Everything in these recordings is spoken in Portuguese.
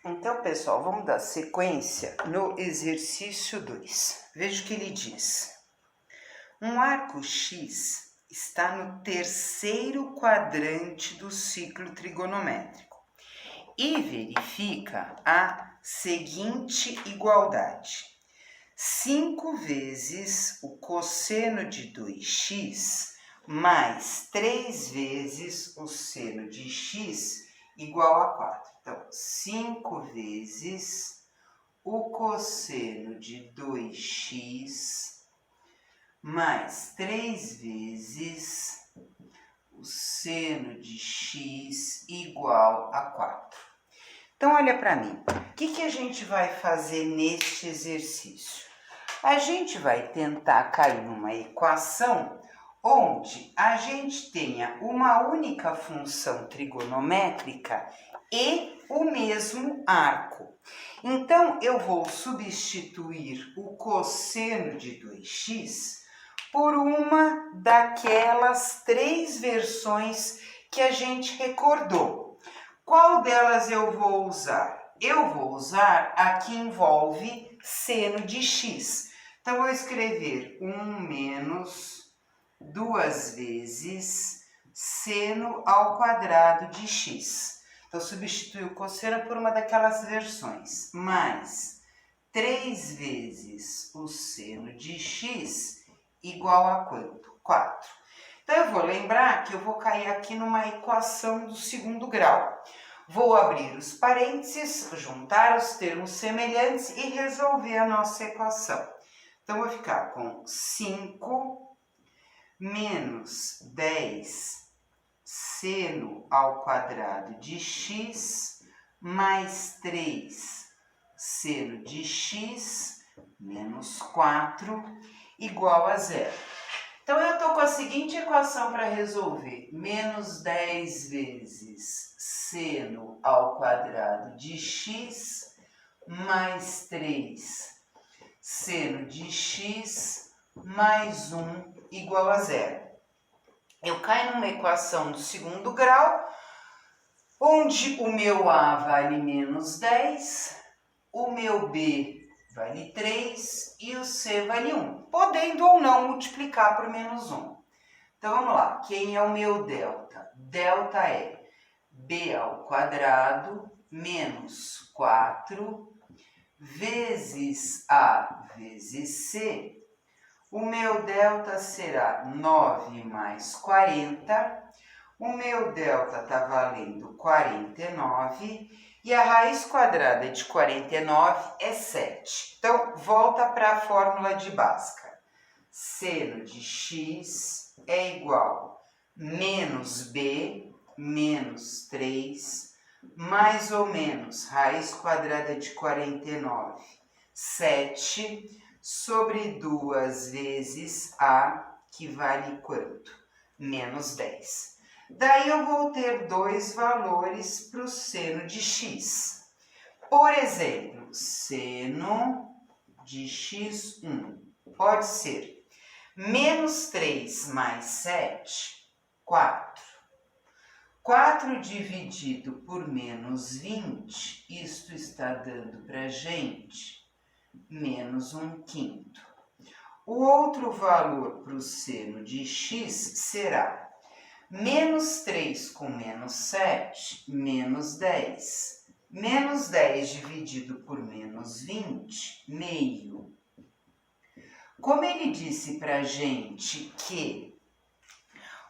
Então, pessoal, vamos dar sequência no exercício 2. Veja o que ele diz. Um arco X está no terceiro quadrante do ciclo trigonométrico e verifica a seguinte igualdade. 5 vezes o cosseno de 2x mais 3 vezes o seno de x igual a 4. Então, 5 vezes o cosseno de 2x mais 3 vezes o seno de x igual a 4. Então, olha para mim. O que a gente vai fazer neste exercício? A gente vai tentar cair numa equação onde a gente tenha uma única função trigonométrica e o mesmo arco. Então, eu vou substituir o cosseno de 2x por uma daquelas 3 versões que a gente recordou. Qual delas eu vou usar? Eu vou usar a que envolve seno de x. Então, vou escrever 1 menos 2 vezes seno ao quadrado de x. Então, substitui o cosseno por uma daquelas versões. Mais 3 vezes o seno de x igual a quanto? 4. Então, eu vou lembrar que eu vou cair aqui numa equação do segundo grau. Vou abrir os parênteses, juntar os termos semelhantes e resolver a nossa equação. Então, vou ficar com 5 menos 10 seno ao quadrado de x mais 3 seno de x menos 4 igual a 0. Então, eu estou com a seguinte equação para resolver. Menos 10 vezes seno ao quadrado de x mais 3 seno de x mais 1 igual a 0. Eu caio numa equação do segundo grau, onde o meu A vale menos 10, o meu B vale 3 e o C vale 1, podendo ou não multiplicar por menos 1. Então, vamos lá. Quem é o meu delta? Delta é B ao quadrado menos 4 vezes A vezes C. O meu delta será 9 mais 40. O meu delta está valendo 49 e a raiz quadrada de 49 é 7. Então, volta para a fórmula de Bhaskara. Seno de x é igual a menos b menos 3, mais ou menos raiz quadrada de 49, 7, sobre 2 vezes a, que vale quanto? Menos 10. Daí eu vou ter 2 valores para o seno de x. Por exemplo, seno de x1 pode ser menos 3 mais 7, 4. 4 dividido por menos 20, isto está dando para a gente menos 1/5. O outro valor para o seno de x será menos 3 com menos 7, menos 10. Menos 10 dividido por menos 20, meio. Como ele disse para a gente que,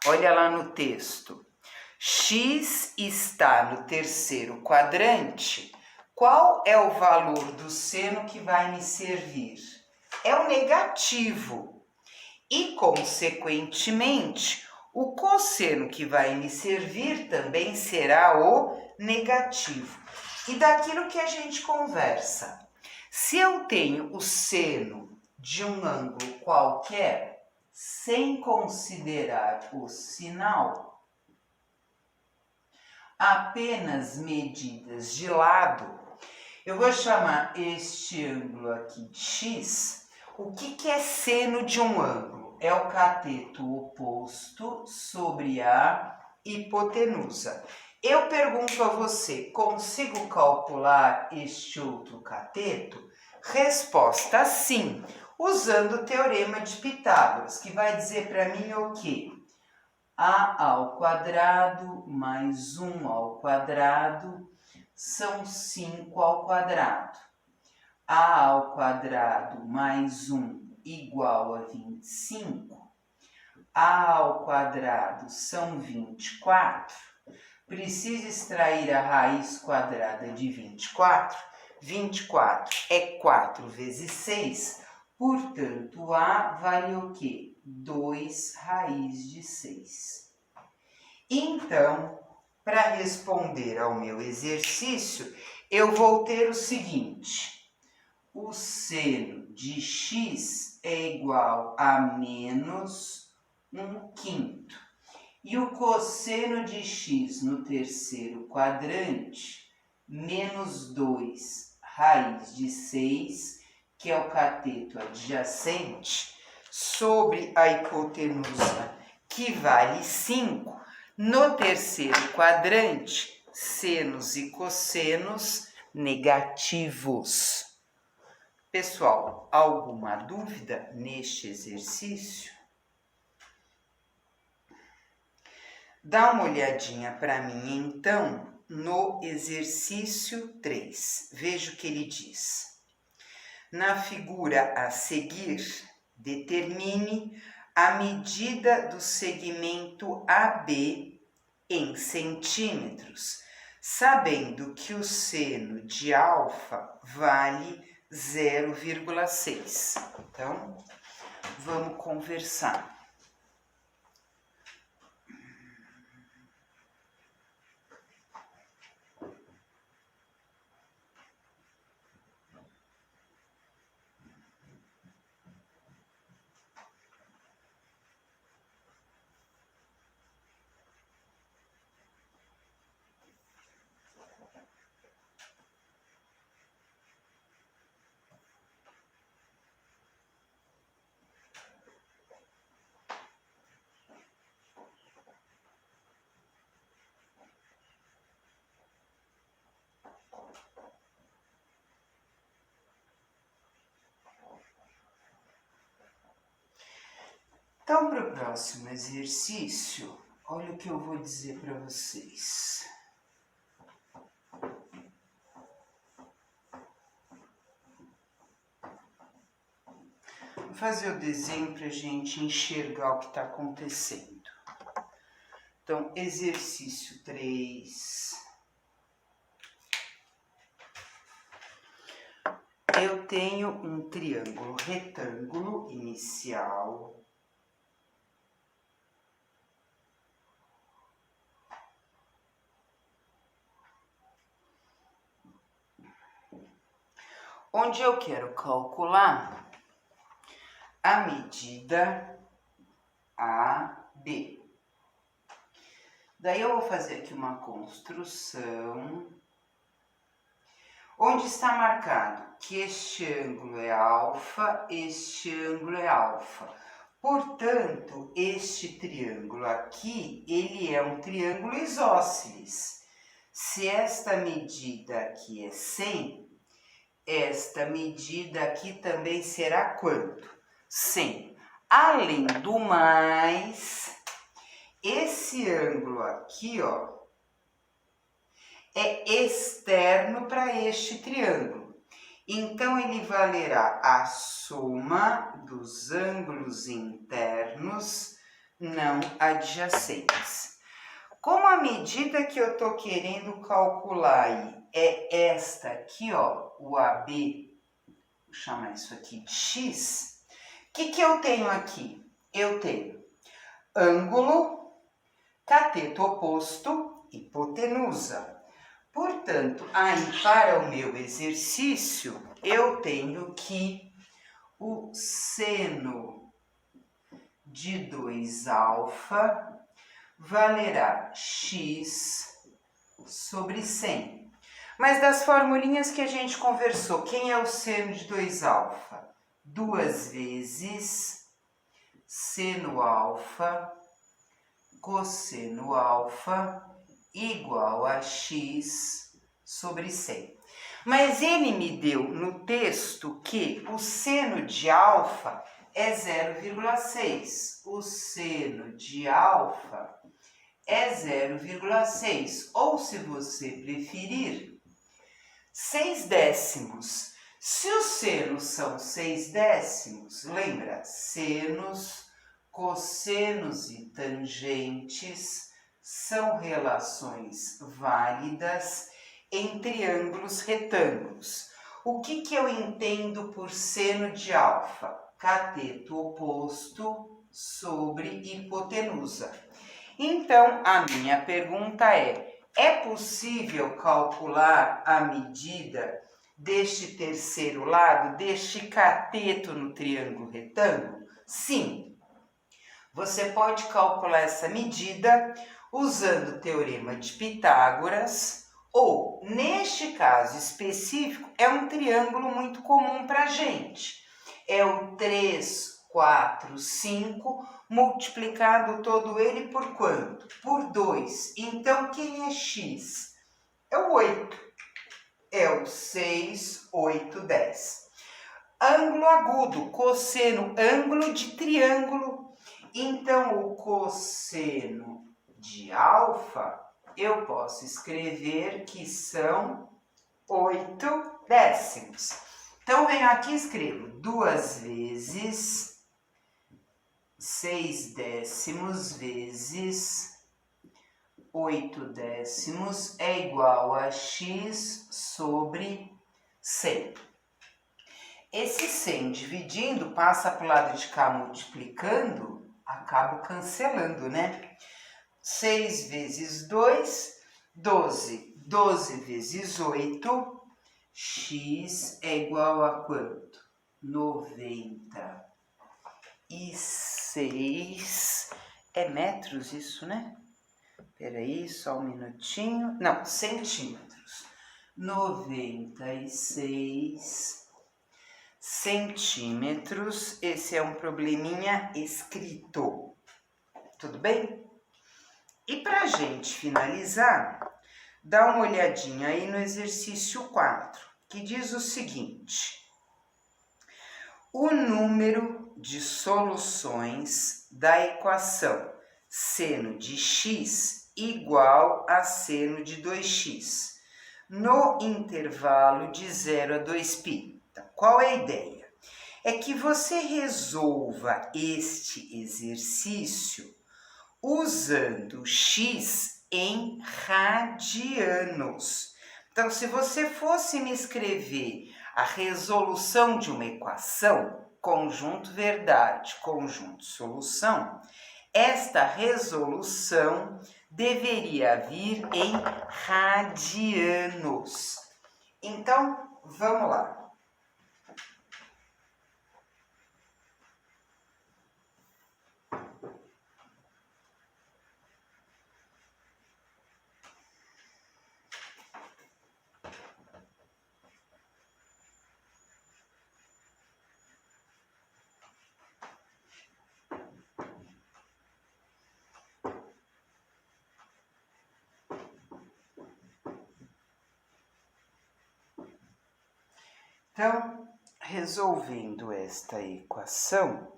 olha lá no texto, x está no terceiro quadrante, qual é o valor do seno que vai me servir? É o negativo. E, consequentemente, o cosseno que vai me servir também será o negativo. E daquilo que a gente conversa, se eu tenho o seno de um ângulo qualquer, sem considerar o sinal, apenas medidas de lado, eu vou chamar este ângulo aqui de x. O que é seno de um ângulo? É o cateto oposto sobre a hipotenusa. Eu pergunto a você, consigo calcular este outro cateto? Resposta sim, usando o teorema de Pitágoras, que vai dizer para mim o quê? A ao quadrado mais 1 ao quadrado são 5 ao quadrado. A ao quadrado mais 1 igual a 25. A ao quadrado são 24. Preciso extrair a raiz quadrada de 24. 24 é 4 vezes 6. Portanto, A vale o quê? 2 raiz de 6. Então, para responder ao meu exercício, eu vou ter o seguinte. O seno de x é igual a menos 1/5. E o cosseno de x no terceiro quadrante, menos 2 raiz de 6, que é o cateto adjacente, sobre a hipotenusa, que vale 5, no terceiro quadrante, senos e cossenos negativos. Pessoal, alguma dúvida neste exercício? Dá uma olhadinha para mim, então, no exercício 3. Veja o que ele diz. Na figura a seguir, determine a medida do segmento AB em centímetros, sabendo que o seno de alfa vale 0,6. Então, vamos conversar. Então, para o próximo exercício, olha o que eu vou dizer para vocês. Vou fazer o desenho para a gente enxergar o que está acontecendo. Então, exercício 3. Eu tenho um triângulo retângulo inicial. Onde eu quero calcular a medida AB. Daí eu vou fazer aqui uma construção, onde está marcado que este ângulo é alfa, este ângulo é alfa. Portanto, este triângulo aqui, ele é um triângulo isósceles. Se esta medida aqui é 100, esta medida aqui também será quanto? 100. Além do mais, esse ângulo aqui, ó, é externo para este triângulo. Então, ele valerá a soma dos ângulos internos não adjacentes. Como a medida que eu estou querendo calcular aí é esta aqui, ó, o AB, vou chamar isso aqui de x, o que eu tenho aqui? Eu tenho ângulo, cateto oposto, hipotenusa. Portanto, aí para o meu exercício, eu tenho que o seno de 2α valerá x sobre 100. Mas das formulinhas que a gente conversou, quem é o seno de 2α? 2 vezes seno alfa, cosseno alfa, igual a x sobre 100. Mas ele me deu no texto que o seno de alfa é 0,6. O seno de alfa é 0,6. Ou, se você preferir, 6 décimos. Se os senos são 6 décimos, lembra? Senos, cossenos e tangentes são relações válidas em triângulos retângulos. O que eu entendo por seno de alfa? Cateto oposto sobre hipotenusa. Então, a minha pergunta é possível calcular a medida deste terceiro lado, deste cateto no triângulo retângulo? Sim. Você pode calcular essa medida usando o teorema de Pitágoras, ou, neste caso específico, é um triângulo muito comum para a gente. É o 3, 4, 5, multiplicado todo ele por quanto? Por 2. Então, quem é x? É o 8. É o 6, 8, 10. Ângulo agudo, cosseno, ângulo de triângulo. Então, o cosseno de alfa, eu posso escrever que são 8 décimos. Então, venho aqui e escrevo 2 vezes 6 décimos vezes 8 décimos é igual a x sobre 100. Esse 100 dividindo, passa para o lado de cá multiplicando, acabo cancelando, né? 6 vezes 2, 12. 12 vezes 8, x é igual a quanto? 96. É metros isso, né? Peraí, só um minutinho. Não, centímetros. 96 centímetros. Esse é um probleminha escrito. Tudo bem? E para a gente finalizar, dá uma olhadinha aí no exercício 4, que diz o seguinte: o número de soluções da equação seno de x igual a seno de 2x no intervalo de 0 a 2π. Então, qual é a ideia? É que você resolva este exercício usando x em radianos. Então, se você fosse me escrever a resolução de uma equação, conjunto verdade, conjunto solução, esta resolução deveria vir em radianos. Então, vamos lá. Então, resolvendo esta equação,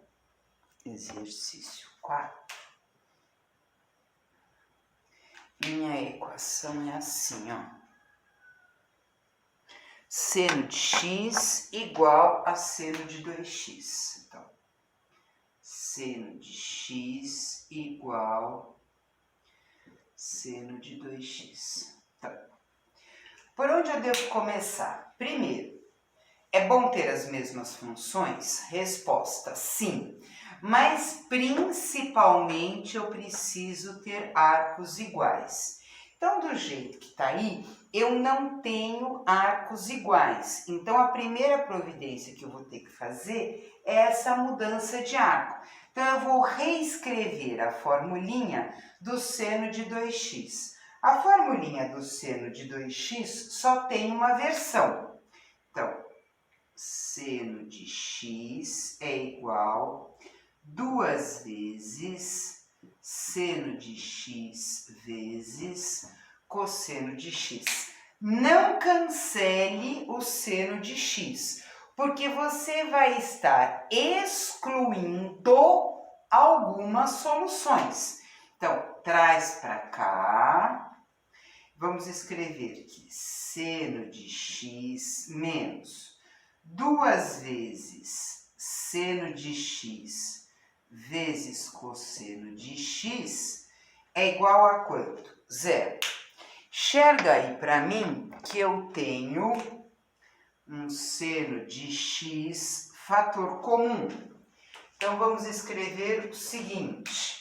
exercício 4, minha equação é assim, ó. Seno de x igual a seno de 2x. Então, seno de x igual seno de 2x. Então, por onde eu devo começar? Primeiro, é bom ter as mesmas funções? Resposta, sim. Mas, principalmente, eu preciso ter arcos iguais. Então, do jeito que está aí, eu não tenho arcos iguais. Então, a primeira providência que eu vou ter que fazer é essa mudança de arco. Então, eu vou reescrever a formulinha do seno de 2x. A formulinha do seno de 2x só tem uma versão. Então, seno de x é igual 2 vezes seno de x vezes cosseno de x. Não cancele o seno de x, porque você vai estar excluindo algumas soluções. Então, traz para cá. Vamos escrever que seno de x menos 2 vezes seno de x vezes cosseno de x é igual a quanto? 0. Enxerga aí para mim que eu tenho um seno de x fator comum. Então, vamos escrever o seguinte.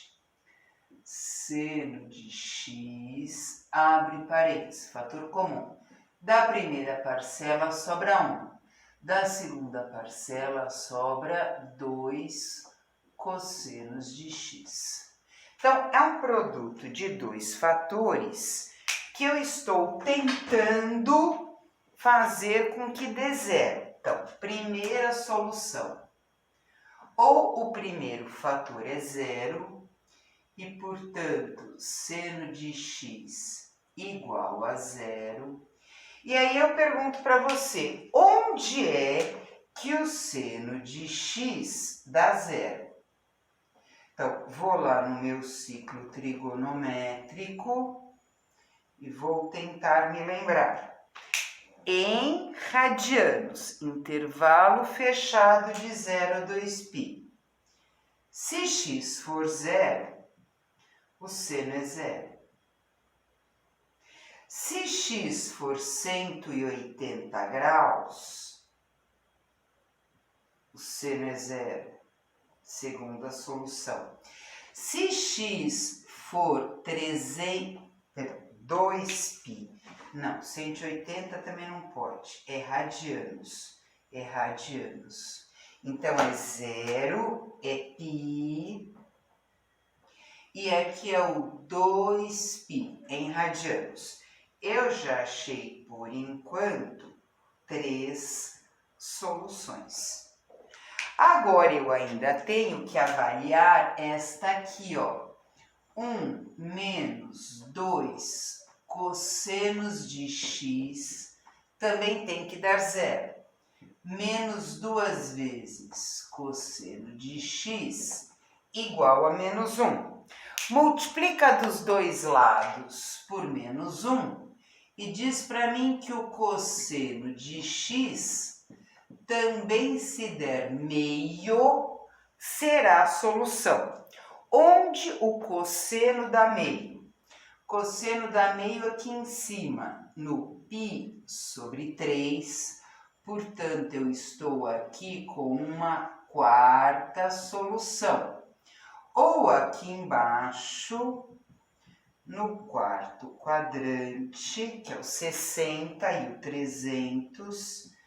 Seno de x, abre parênteses, fator comum. Da primeira parcela sobra 1. Da segunda parcela sobra 2 cossenos de x. Então, é um produto de 2 fatores que eu estou tentando fazer com que dê 0. Então, primeira solução. Ou o primeiro fator é 0 e, portanto, seno de x igual a 0. E aí eu pergunto para você, onde é que o seno de x dá 0? Então, vou lá no meu ciclo trigonométrico e vou tentar me lembrar. Em radianos, intervalo fechado de 0 a 2π. Se x for 0, o seno é 0. Se x for 180 graus, o seno é 0. Segunda solução. Se x for 2π, não, 180 também não pode, é radianos, Então, é 0, é π, e aqui é o 2π, em radianos. Eu já achei, por enquanto, 3 soluções. Agora, eu ainda tenho que avaliar esta aqui, ó. 1 menos 2 cossenos de x também tem que dar 0. Menos 2 vezes cosseno de x igual a menos 1. Multiplica dos dois lados por menos 1 e diz para mim que o cosseno de x também, se der meio, será a solução. Onde o cosseno dá meio? Cosseno dá meio aqui em cima, no π sobre 3. Portanto, eu estou aqui com uma quarta solução. Ou aqui embaixo, no quarto quadrante, que é o 60 e o 300,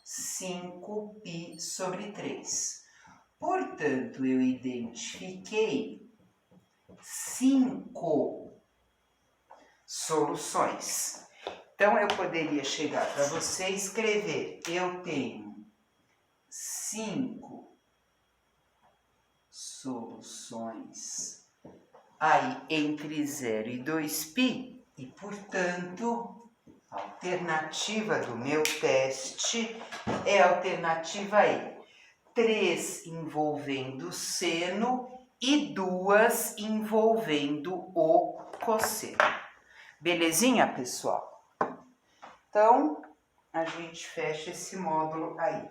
5π sobre 3. Portanto, eu identifiquei 5 soluções. Então, eu poderia chegar para você e escrever, eu tenho 5 soluções aí entre 0 e 2π e, portanto, a alternativa do meu teste é a alternativa E. 3 envolvendo seno e 2 envolvendo o cosseno. Belezinha, pessoal? Então, a gente fecha esse módulo aí.